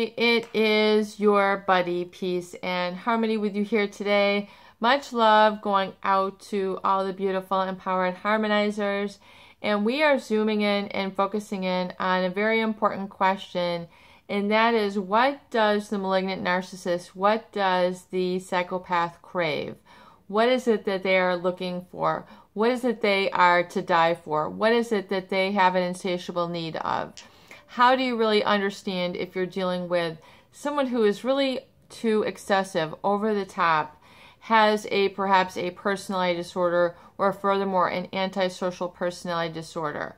Hey, it is your buddy, Peace and Harmony with you here today. Much love going out to all the beautiful, empowered harmonizers. And we are zooming in and focusing in on a very important question. And that is, what does the malignant narcissist, what does the psychopath crave? What is it that they are looking for? What is it they are to die for? What is it that they have an insatiable need of? How do you really understand if you're dealing with someone who is really too excessive, over the top, has perhaps a personality disorder, or furthermore an antisocial personality disorder?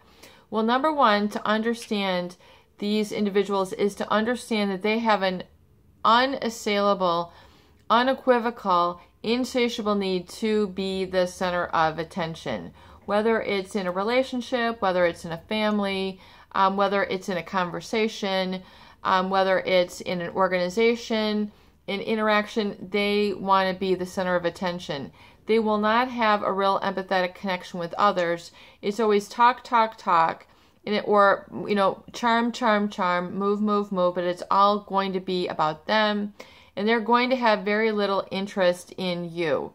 Well, number one, to understand these individuals is to understand that they have an unassailable, unequivocal, insatiable need to be the center of attention. Whether it's in a relationship, whether it's in a family, whether it's in a conversation, whether it's in an organization, in interaction, they want to be the center of attention. They will not have a real empathetic connection with others. It's always talk, talk, talk, or charm, charm, charm, move, move, move, but it's all going to be about them, and they're going to have very little interest in you.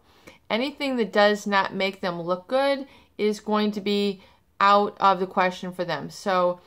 Anything that does not make them look good is going to be out of the question for them. So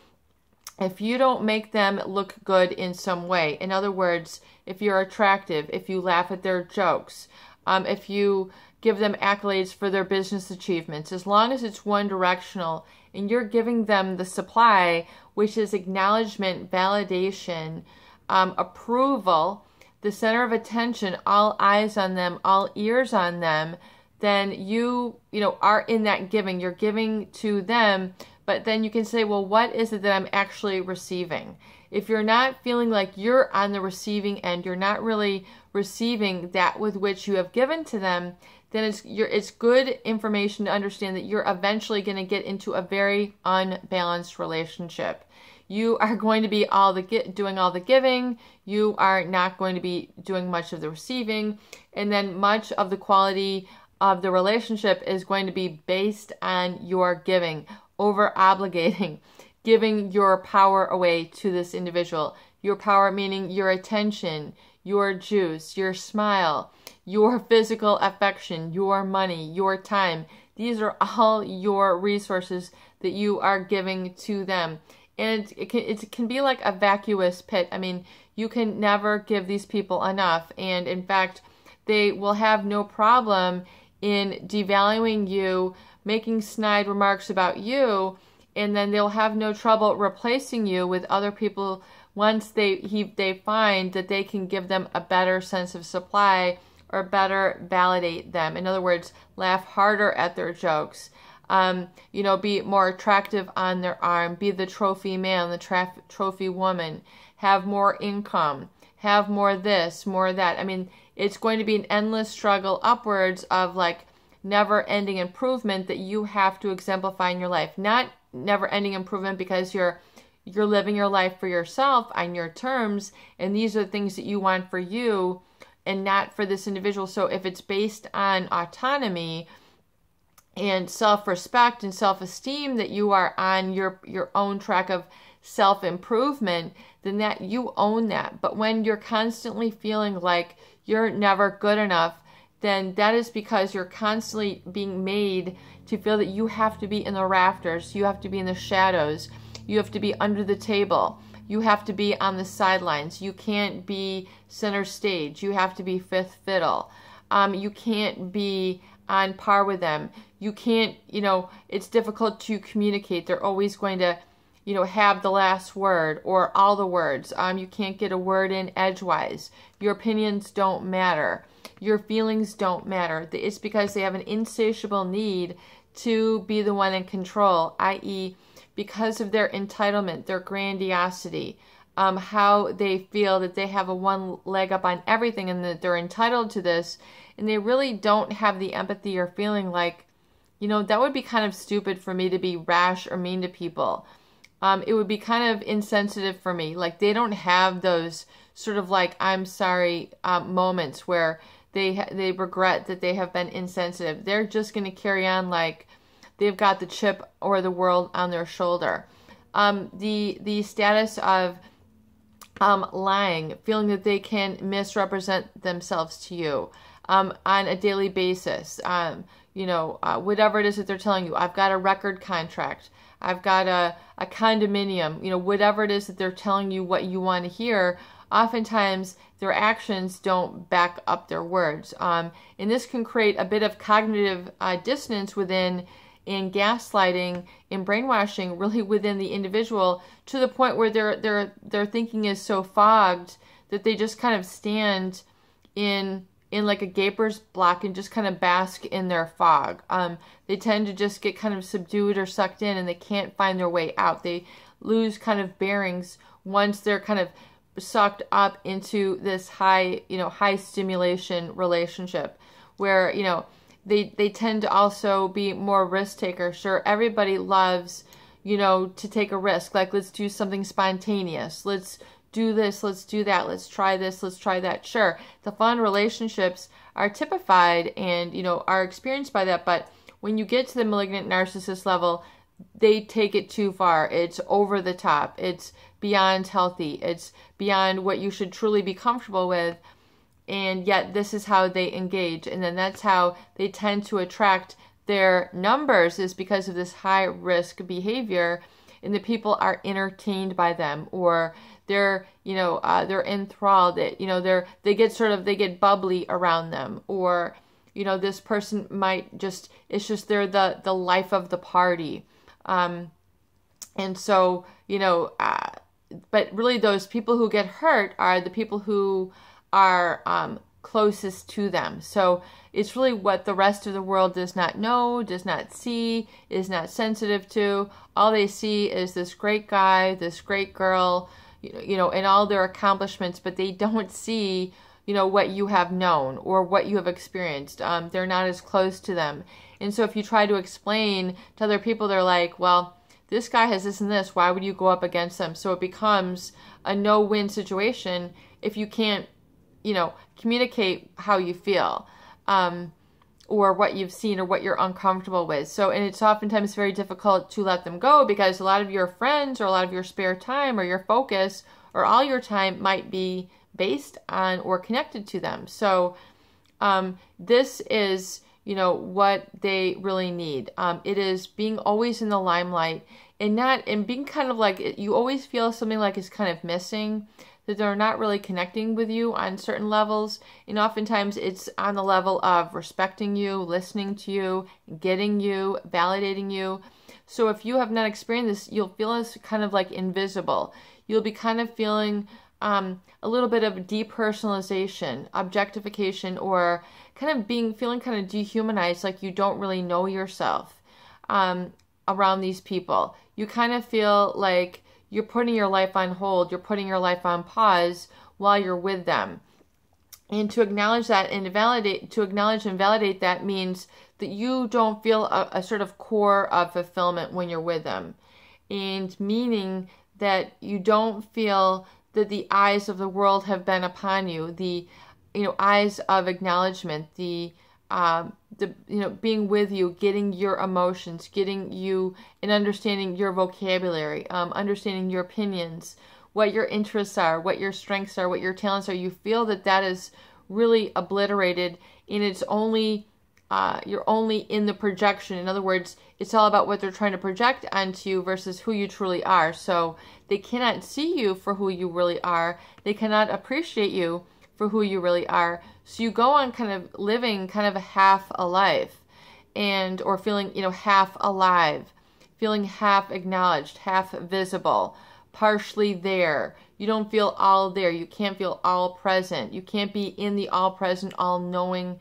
if you don't make them look good in some way, in other words, if you're attractive, if you laugh at their jokes, if you give them accolades for their business achievements, as long as it's one directional and you're giving them the supply, which is acknowledgement, validation, approval, the center of attention, all eyes on them, all ears on them, then you are in that giving. You're giving to them, but then you can say, well, what is it that I'm actually receiving? If you're not feeling like you're on the receiving end, you're not really receiving that with which you have given to them, then it's good information to understand that you're eventually going to get into a very unbalanced relationship. You are going to be doing all the giving. You are not going to be doing much of the receiving, and then much of the quality of the relationship is going to be based on your giving, over obligating, giving your power away to this individual. Your power meaning your attention, your juice, your smile, your physical affection, your money, your time. These are all your resources that you are giving to them. And it can be like a vacuous pit. I mean, you can never give these people enough. And in fact, they will have no problem in devaluing you, making snide remarks about you, and then they'll have no trouble replacing you with other people once they find that they can give them a better sense of supply or better validate them. In other words, laugh harder at their jokes, be more attractive on their arm, be the trophy man, the trophy woman, have more income, have more this, more that. I mean, it's going to be an endless struggle upwards of like never-ending improvement that you have to exemplify in your life. Not never-ending improvement because you're living your life for yourself on your terms, and these are the things that you want for you and not for this individual. So if it's based on autonomy and self-respect and self-esteem, that you are on your own track of self-improvement, then that you own that. But when you're constantly feeling like you're never good enough, then that is because you're constantly being made to feel that you have to be in the rafters, you have to be in the shadows, you have to be under the table, you have to be on the sidelines, you can't be center stage, you have to be fifth fiddle, you can't be on par with them, you can't, it's difficult to communicate. They're always going to have the last word or all the words. You can't get a word in edgewise. Your opinions don't matter. Your feelings don't matter. It's because they have an insatiable need to be the one in control, i.e., because of their entitlement, their grandiosity, how they feel that they have a one leg up on everything and that they're entitled to this, and they really don't have the empathy or feeling like, that would be kind of stupid for me to be rash or mean to people. It would be kind of insensitive for me. Like, they don't have those sort of like, I'm sorry, moments where they regret that they have been insensitive. They're just going to carry on like they've got the chip or the world on their shoulder. The status of lying, feeling that they can misrepresent themselves to you on a daily basis. Whatever it is that they're telling you. I've got a record contract. I've got a condominium. Whatever it is that they're telling you what you want to hear, oftentimes their actions don't back up their words. And this can create a bit of cognitive dissonance within, in gaslighting, in brainwashing, really within the individual, to the point where their thinking is so fogged that they just kind of stand in like a gaper's block and just kind of bask in their fog. They tend to just get kind of subdued or sucked in, and they can't find their way out. They lose kind of bearings once they're kind of sucked up into this high stimulation relationship where, they tend to also be more risk takers. Sure, everybody loves, to take a risk. Like, let's do something spontaneous. Let's do this, let's do that, let's try this, let's try that. Sure, the fun relationships are typified and, are experienced by that. But when you get to the malignant narcissist level, they take it too far. It's over the top. It's beyond healthy. It's beyond what you should truly be comfortable with. And yet this is how they engage. And then that's how they tend to attract their numbers, is because of this high risk behavior. And the people are entertained by them, or they're enthralled. They get bubbly around them, or this person might they're the life of the party. And so but really those people who get hurt are the people who are closest to them. So it's really what the rest of the world does not know, does not see, is not sensitive to. All they see is this great guy, this great girl, and all their accomplishments, but they don't see, what you have known or what you have experienced. They're not as close to them. And so if you try to explain to other people, they're like, well, this guy has this and this, why would you go up against them? So it becomes a no-win situation if you can't, communicate how you feel, or what you've seen or what you're uncomfortable with. So, and it's oftentimes very difficult to let them go, because a lot of your friends or a lot of your spare time or your focus or all your time might be based on or connected to them. So this is, what they really need. It is being always in the limelight and being kind of like, you always feel something like is kind of missing, that they're not really connecting with you on certain levels. And oftentimes it's on the level of respecting you, listening to you, getting you, validating you. So if you have not experienced this, you'll feel as kind of like invisible. You'll be kind of feeling a little bit of depersonalization, objectification, or kind of feeling kind of dehumanized, like you don't really know yourself around these people. You kind of feel like you're putting your life on hold, you're putting your life on pause while you're with them. And to acknowledge that and acknowledge and validate that means that you don't feel a sort of core of fulfillment when you're with them. And meaning that you don't feel that the eyes of the world have been upon you, the eyes of acknowledgement, the being with you, getting your emotions, getting you and understanding your vocabulary, understanding your opinions, what your interests are, what your strengths are, what your talents are. You feel that is really obliterated, and it's only you're only in the projection. In other words, it's all about what they're trying to project onto you versus who you truly are. So they cannot see you for who you really are. They cannot appreciate you for who you really are. So you go on kind of living kind of a half alive, or feeling, half alive, feeling half acknowledged, half visible, partially there. You don't feel all there. You can't feel all present. You can't be in the all present, all knowing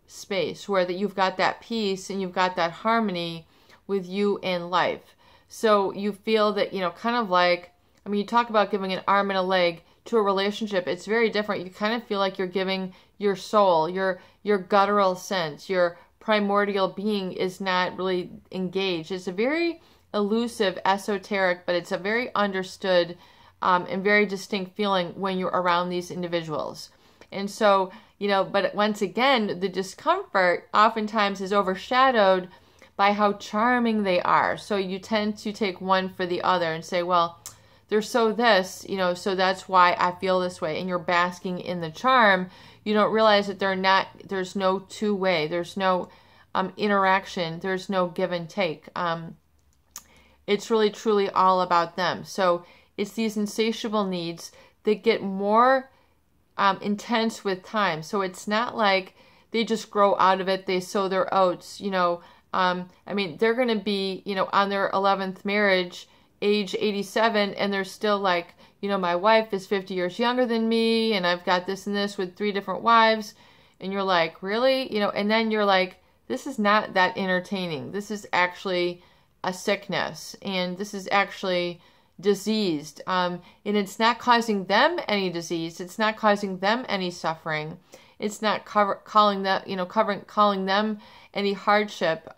space where that you've got that peace and you've got that harmony with you and life. So you feel that, kind of like, you talk about giving an arm and a leg to a relationship. It's very different. You kind of feel like you're giving your soul, your guttural sense, your primordial being is not really engaged. It's a very elusive, esoteric, but it's a very understood and very distinct feeling when you're around these individuals. And so, but once again, the discomfort oftentimes is overshadowed by how charming they are. So you tend to take one for the other and say, well, they're so this, you know, so that's why I feel this way. And you're basking in the charm. You don't realize that there's no two-way. There's no interaction. There's no give and take. It's really, truly all about them. So it's these insatiable needs that get more intense with time. So it's not like they just grow out of it. They sow their oats, you know. I mean, they're going to be, you know, on their 11th marriage, age 87, and they're still like, you know, my wife is 50 years younger than me, and I've got this and this with 3 different wives. And you're like, really? You know, and then you're like, this is not that entertaining. This is actually a sickness, and this is actually diseased. And it's not causing them any disease. It's not causing them any suffering. It's not calling them any hardship.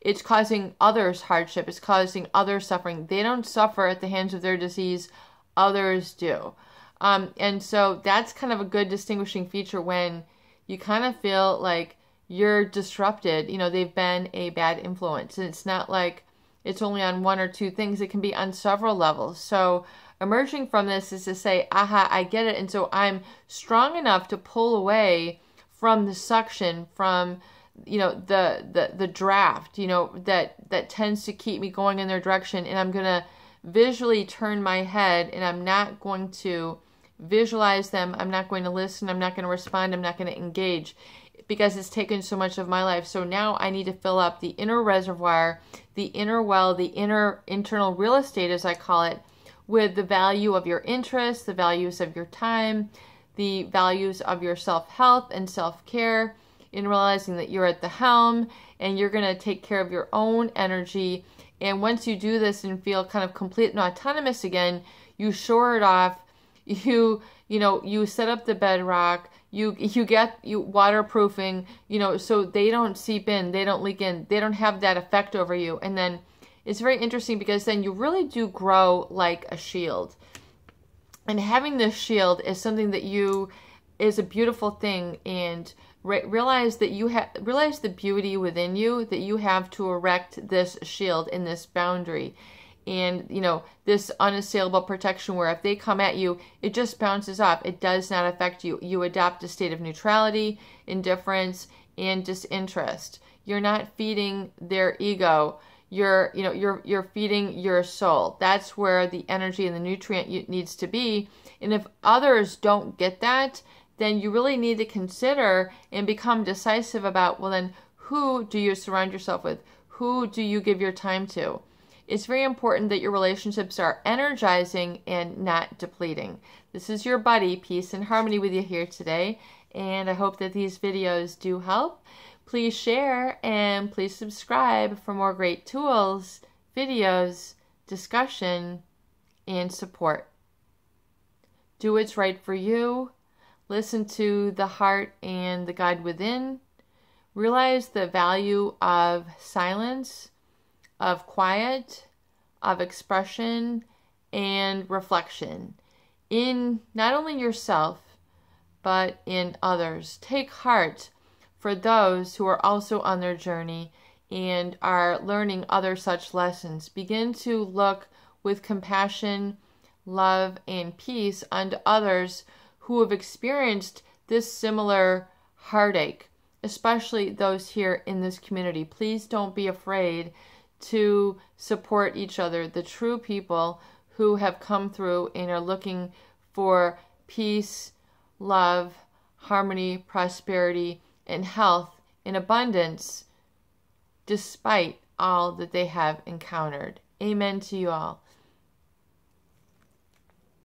It's causing others hardship. It's causing others suffering. They don't suffer at the hands of their disease. Others do. And so that's kind of a good distinguishing feature when you kind of feel like you're disrupted. You know, they've been a bad influence. And it's not like it's only on 1 or 2 things. It can be on several levels. So emerging from this is to say, aha, I get it. And so I'm strong enough to pull away from the suction, from, you know, the draft, you know, that tends to keep me going in their direction. And I'm going to visually turn my head, and I'm not going to visualize them. I'm not going to listen. I'm not going to respond. I'm not going to engage, because it's taken so much of my life. So now I need to fill up the inner reservoir, the inner well, the inner internal real estate, as I call it, with the value of your interests, the values of your time, the values of your self-health and self-care, in realizing that you're at the helm and you're going to take care of your own energy. And once you do this and feel kind of complete and autonomous again, you shore it off, you set up the bedrock, you waterproofing, you know, so they don't seep in, they don't leak in, they don't have that effect over you. And then it's very interesting, because then you really do grow like a shield. And having this shield is something that is a beautiful thing. And realize that realize the beauty within you, that you have to erect this shield in this boundary. And, you know, this unassailable protection where if they come at you, it just bounces off. It does not affect you. You adopt a state of neutrality, indifference, and disinterest. You're not feeding their ego. You're feeding your soul. That's where the energy and the nutrient needs to be. And if others don't get that, then you really need to consider and become decisive about, well, then who do you surround yourself with? Who do you give your time to? It's very important that your relationships are energizing and not depleting. This is your buddy, Peace and Harmony, with you here today. And I hope that these videos do help. Please share and please subscribe for more great tools, videos, discussion, and support. Do what's right for you. Listen to the heart and the God within. Realize the value of silence, of quiet, of expression, and reflection in not only yourself, but in others. Take heart for those who are also on their journey and are learning other such lessons. Begin to look with compassion, love, and peace unto others who have experienced this similar heartache, especially those here in this community. Please don't be afraid to support each other, the true people who have come through and are looking for peace, love, harmony, prosperity, and health in abundance, despite all that they have encountered. Amen to you all.